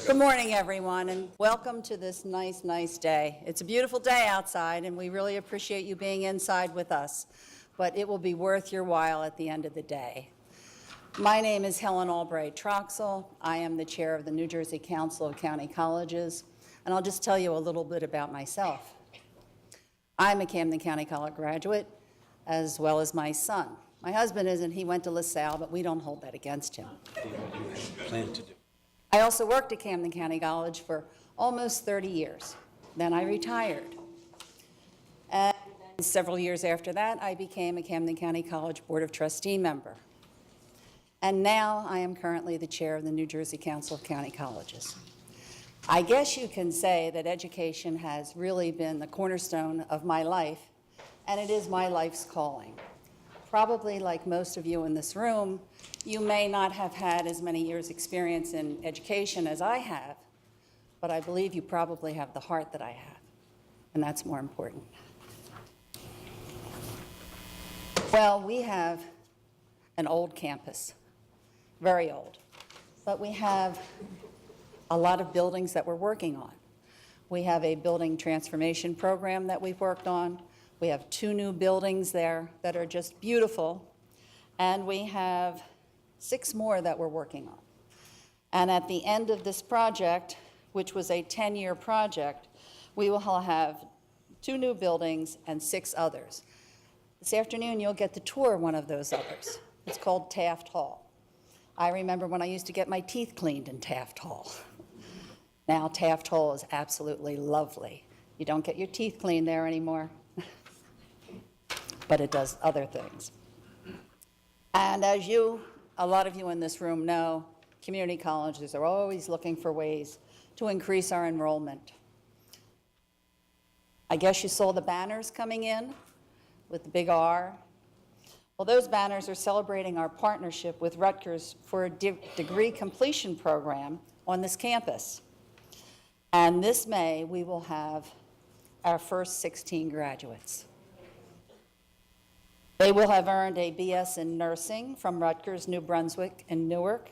Good morning, everyone, and welcome to this nice day. It's a beautiful day outside, and we really appreciate you being inside with us, but it will be worth your while at the end of the day. My name is Helen Albright Troxel. I am the chair of the New Jersey Council of County Colleges, and I'll just tell you a little bit about myself. I'm a Camden County College graduate, as well as my son. My husband isn't. He went to LaSalle, but we don't hold that against him. Plan to do. I also worked at Camden County College for almost 30 years. Then I retired. And several years after that, I became a Camden County College Board of Trustee member. And now I am currently the chair of the New Jersey Council of County Colleges. I guess you can say that education has really been the cornerstone of my life, and it is my life's calling. Probably like most of you in this room, you may not have had as many years' experience in education as I have, but I believe you probably have the heart that I have, and that's more important. Well, we have an old campus, very old, but we have a lot of buildings that we're working on. We have a building transformation program that we've worked on. We have 2 new buildings there that are just beautiful, and we have 6 more that we're working on. And at the end of this project, which was a 10-year project, we will have 2 new buildings and 6 others. This afternoon, you'll get to tour one of those others. It's called Taft Hall. I remember when I used to get my teeth cleaned in Taft Hall. Now Taft Hall is absolutely lovely. You don't get your teeth cleaned there anymore, but it does other things. And as a lot of you in this room know, community colleges are always looking for ways to increase our enrollment. I guess you saw the banners coming in with the big R. Well, those banners are celebrating our partnership with Rutgers for a degree completion program on this campus. And this May, we will have our first 16 graduates. They will have earned a BS in nursing from Rutgers, New Brunswick, and Newark.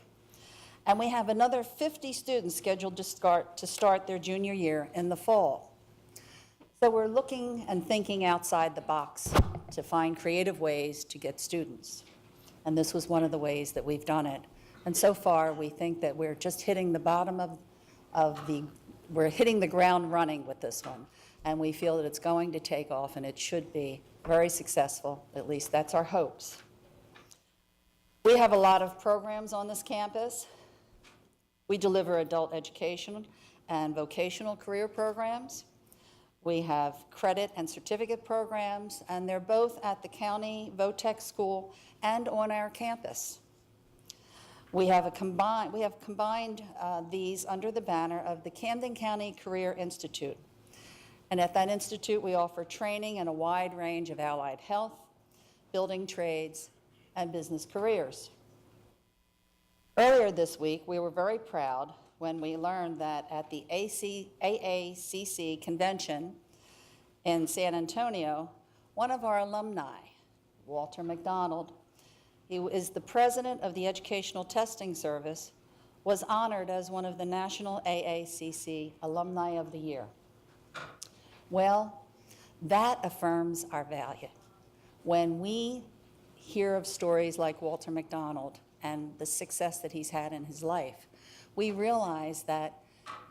And we have another 50 students scheduled to start their junior year in the fall. So we're looking and thinking outside the box to find creative ways to get students. And this was one of the ways that we've done it. And so far, we think that we're just hitting the bottom we're hitting the ground running with this one. And we feel that it's going to take off, and it should be very successful. At least that's our hopes. We have a lot of programs on this campus. We deliver adult education and vocational career programs. We have credit and certificate programs, and they're both at the county VOTEC school and on our campus. We have combined these under the banner of the Camden County Career Institute. And at that institute, we offer training in a wide range of allied health, building trades, and business careers. Earlier this week, we were very proud when we learned that at the AACC convention in San Antonio, one of our alumni, Walter McDonald, he is the president of the Educational Testing Service, was honored as one of the National AACC Alumni of the Year. Well, that affirms our value. When we hear of stories like Walter McDonald and the success that he's had in his life, we realize that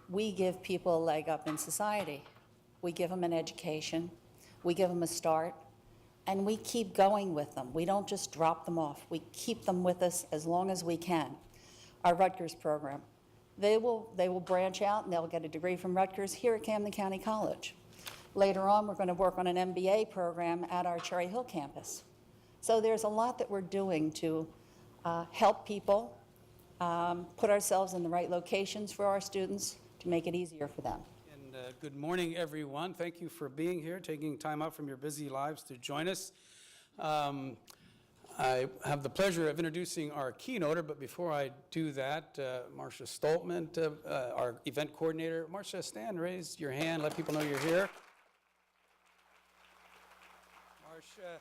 we give people a leg up in society. We give them an education, we give them a start, and we keep going with them. We don't just drop them off. We keep them with us as long as we can. Our Rutgers program, they will branch out and they'll get a degree from Rutgers here at Camden County College. Later on, we're going to work on an MBA program at our Cherry Hill campus. So there's a lot that we're doing to help people, put ourselves in the right locations for our students to make it easier for them. Good morning, everyone. Thank you for being here, taking time out from your busy lives to join us. I have the pleasure of introducing our keynoter, but before I do that, Marcia Stoltman, our event coordinator. Marcia, stand, raise your hand, let people know you're here. Marcia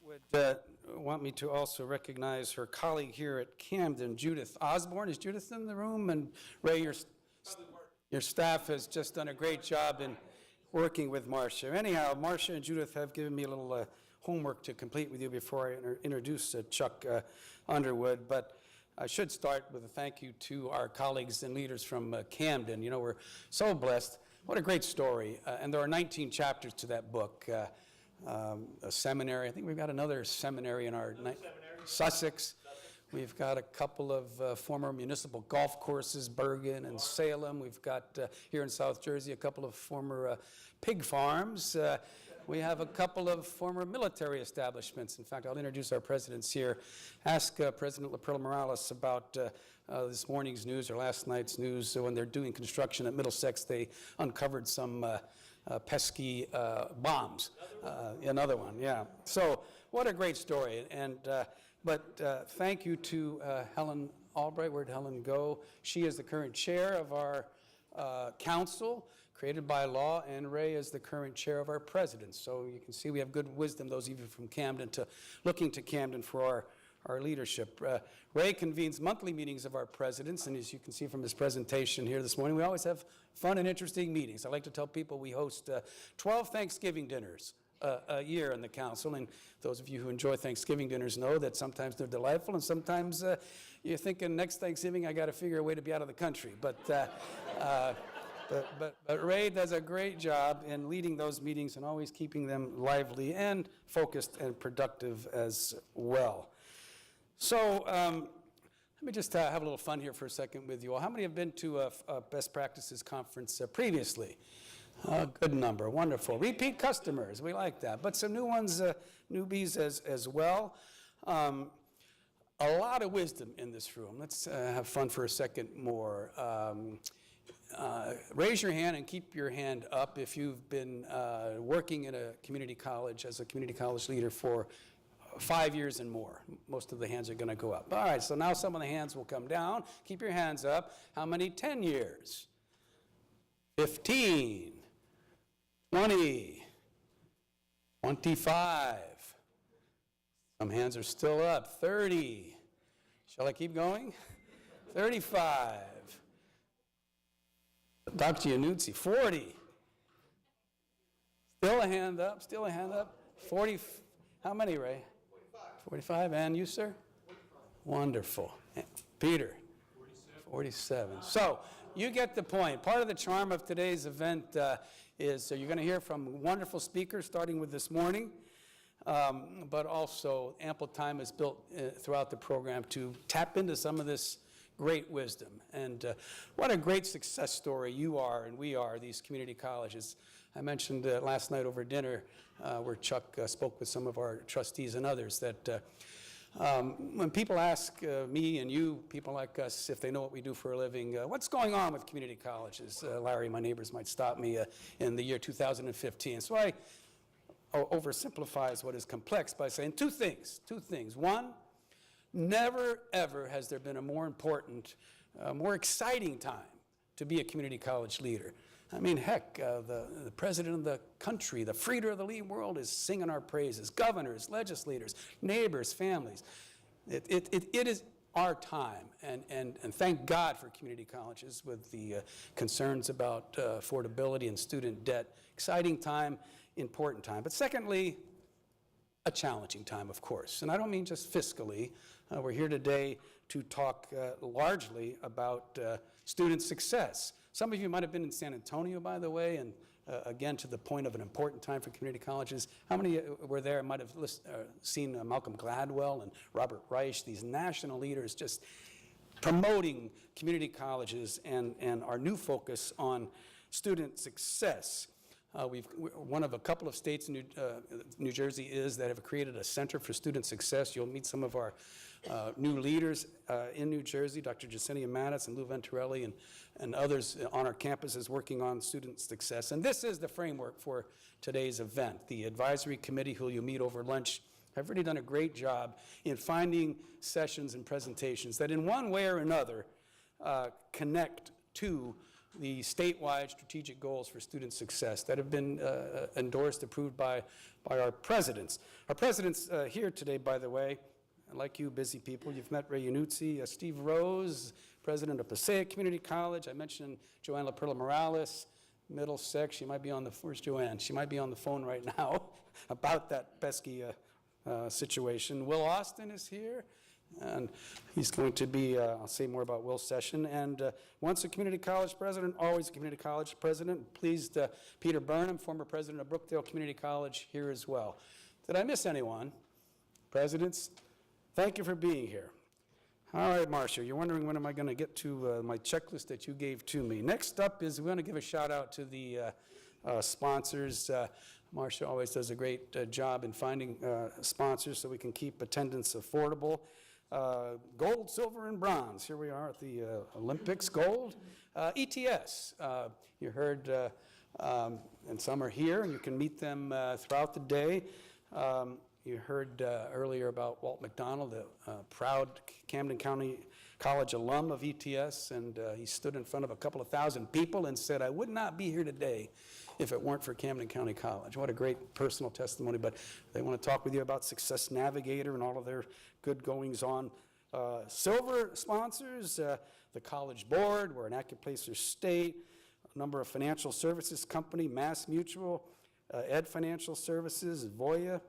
would want me to also recognize her colleague here at Camden, Judith Osborne. Is Judith in the room? And Ray, you're Your staff has just done a great job in working with Marcia. Anyhow, Marcia and Judith have given me a little homework to complete with you before I introduce Chuck Underwood, but I should start with a thank you to our colleagues and leaders from Camden. You know, we're so blessed. What a great story. And there are 19 chapters to that book. A seminary. I think we've got another seminary in our Sussex. We've got a couple of former municipal golf courses, Bergen and Salem. We've got here in South Jersey a couple of former pig farms. We have a couple of former military establishments. In fact, I'll introduce our presidents here. Ask President Leopoldo Morales about this morning's news or last night's news. When they're doing construction at Middlesex, they uncovered some pesky bombs. Another one, yeah. So what a great story. But thank you to Helen Albright. Where'd Helen go? She is the current chair of our council, created by law, and Ray is the current chair of our president. So you can see we have good wisdom, those even from Camden, looking to Camden for our leadership. Ray convenes monthly meetings of our presidents, and as you can see from his presentation here this morning, we always have fun and interesting meetings. I like to tell people we host 12 Thanksgiving dinners a year in the council, and those of you who enjoy Thanksgiving dinners know that sometimes they're delightful, and sometimes you're thinking next Thanksgiving I got to figure a way to be out of the country. But Ray does a great job in leading those meetings and always keeping them lively and focused and productive as well. So let me just have a little fun here for a second with you all. How many have been to a Best Practices conference previously? A good number, wonderful. Repeat customers, we like that. But some new ones, newbies as well. A lot of wisdom in this room. Let's have fun for a second more. Raise your hand and keep your hand up if you've been working in a community college as a community college leader for 5 years and more. Most of the hands are going to go up. All right, so now some of the hands will come down. Keep your hands up. How many? 10 years? 15? 20? 25? Some hands are still up. 30? Shall I keep going? 35? Dr. Yanutzi, 40? Still a hand up, still a hand up. 40, how many, Ray? 45, and you, sir? 45. Wonderful. Peter? 47. So, you get the point. Part of the charm of today's event is you're going to hear from wonderful speakers, starting with this morning, but also ample time is built throughout the program to tap into some of this great wisdom. And what a great success story you are and we are, these community colleges. I mentioned last night over dinner where Chuck spoke with some of our trustees and others that when people ask me and you, people like us, if they know what we do for a living, what's going on with community colleges? Larry, my neighbors might stop me in the year 2015. So I oversimplifies what is complex by saying two things. One, never ever has there been a more important, more exciting time to be a community college leader. I mean, heck, the president of the country, the freeder of the lead world is singing our praises. Governors, legislators, neighbors, families. It is our time, and thank God for community colleges with the concerns about affordability and student debt. Exciting time, important time. But secondly, a challenging time, of course. And I don't mean just fiscally. We're here today to talk largely about student success. Some of you might have been in San Antonio, by the way, and again, to the point of an important time for community colleges. How many were there might have seen Malcolm Gladwell and Robert Reich, these national leaders just promoting community colleges and our new focus on student success. One of a couple of states in New Jersey that have created a Center for Student Success. You'll meet some of our new leaders in New Jersey, Dr. Jasenia Mattis and Lou Venturelli and others on our campuses working on student success. And this is the framework for today's event. The advisory committee, who you'll meet over lunch, have really done a great job in finding sessions and presentations that in one way or another connect to the statewide strategic goals for student success that have been endorsed, approved by our presidents. Our presidents here today, by the way, like you busy people, you've met Ray Yanuzzi, Steve Rose, president of Passaic Community College. I mentioned Joanne LaPerla Morales, Middlesex. She might be on the, where's Joanne? She might be on the phone right now about that pesky situation. Will Austin is here, and he's going to be, I'll say more about Will's session. And once a community college president, always a community college president. Pleased, Peter Burnham, former president of Brookdale Community College, here as well. Did I miss anyone? Presidents, thank you for being here. All right, Marcia, you're wondering when am I going to get to my checklist that you gave to me. Next up is we want to give a shout out to the sponsors. Marcia always does a great job in finding sponsors so we can keep attendance affordable. Gold, silver, and bronze. Here we are at the Olympics. Gold. ETS. You heard, and some are here, and you can meet them throughout the day. You heard earlier about Walt McDonald, the proud Camden County College alum of ETS, and he stood in front of a couple of thousand people and said, I would not be here today if it weren't for Camden County College. What a great personal testimony, but they want to talk with you about Success Navigator and all of their good goings on. Silver sponsors, the College Board, we're an Accuplacer State, a number of financial services company, Mass Mutual, Ed Financial Services, Voya,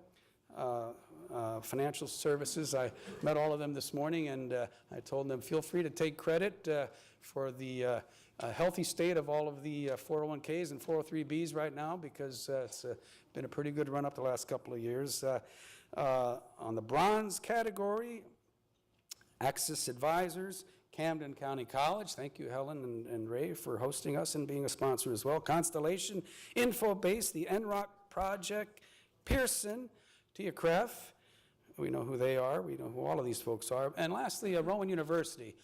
Financial Services. I met all of them this morning, and I told them, feel free to take credit for the healthy state of all of the 401ks and 403bs right now, because it's been a pretty good run up the last couple of years. On the bronze category, Axis Advisors, Camden County College. Thank you, Helen and Ray, for hosting us and being a sponsor as well. Constellation, InfoBase, the NROC Project, Pearson, Tia Kreff, we know who they are, we know who all of these folks are. And lastly, Rowan University.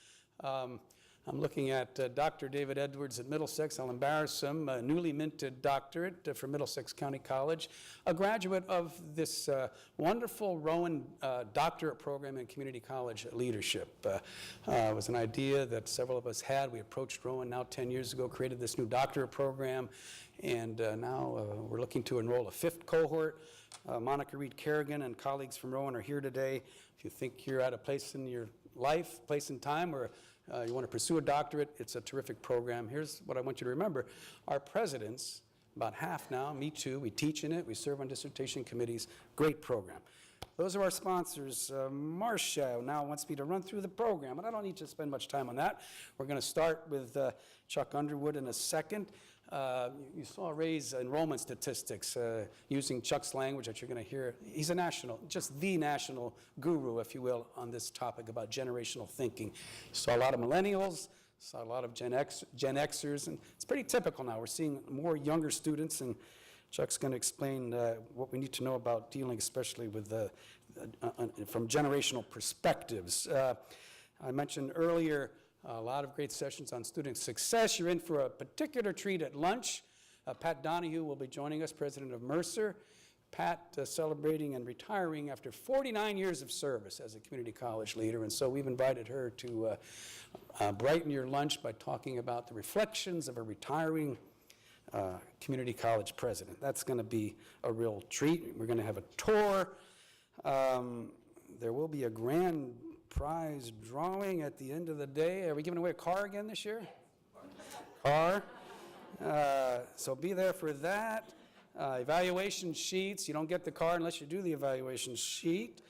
I'm looking at Dr. David Edwards at Middlesex. I'll embarrass him, a newly minted doctorate from Middlesex County College, a graduate of this wonderful Rowan doctorate program in community college leadership. It was an idea that several of us had. We approached Rowan now 10 years ago, created this new doctorate program, and now we're looking to enroll a 5th cohort. Monica Reed Kerrigan and colleagues from Rowan are here today. If you think you're at a place in your life, place in time where you want to pursue a doctorate, it's a terrific program. Here's what I want you to remember. Our presidents, about half now, me too, we teach in it, we serve on dissertation committees, great program. Those are our sponsors. Marcia now wants me to run through the program, and I don't need to spend much time on that. We're going to start with Chuck Underwood in a second. You saw Ray's enrollment statistics using Chuck's language that you're going to hear. He's a national, just the national guru, if you will, on this topic about generational thinking. You saw a lot of millennials, saw a lot of Gen Xers, and it's pretty typical now. We're seeing more younger students, and Chuck's going to explain what we need to know about dealing especially with from generational perspectives. I mentioned earlier a lot of great sessions on student success. You're in for a particular treat at lunch. Pat Donahue will be joining us, president of Mercer. Pat celebrating and retiring after 49 years of service as a community college leader, and so we've invited her to brighten your lunch by talking about the reflections of a retiring community college president. That's going to be a real treat. We're going to have a tour. There will be a grand prize drawing at the end of the day. Are we giving away a car again this year? Car. So be there for that. Evaluation sheets. You don't get the car unless you do the evaluation sheet.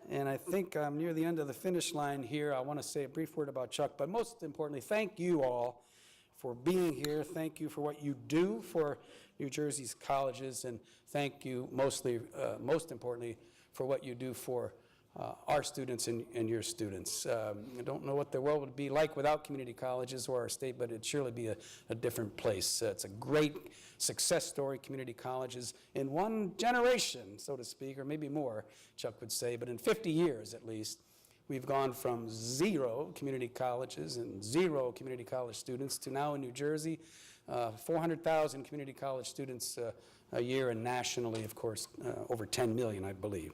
And I think I'm near the end of the finish line here. I want to say a brief word about Chuck, but most importantly, thank you all for being here. Thank you for what you do for New Jersey's colleges, and thank you most importantly, for what you do for our students and your students. I don't know what the world would be like without community colleges or our state, but it'd surely be a different place. It's a great success story, community colleges, in one generation, so to speak, or maybe more, Chuck would say, but in 50 years at least, we've gone from 0 community colleges and 0 community college students to now in New Jersey, 400,000 community college students a year, and nationally, of course, over 10 million, I believe.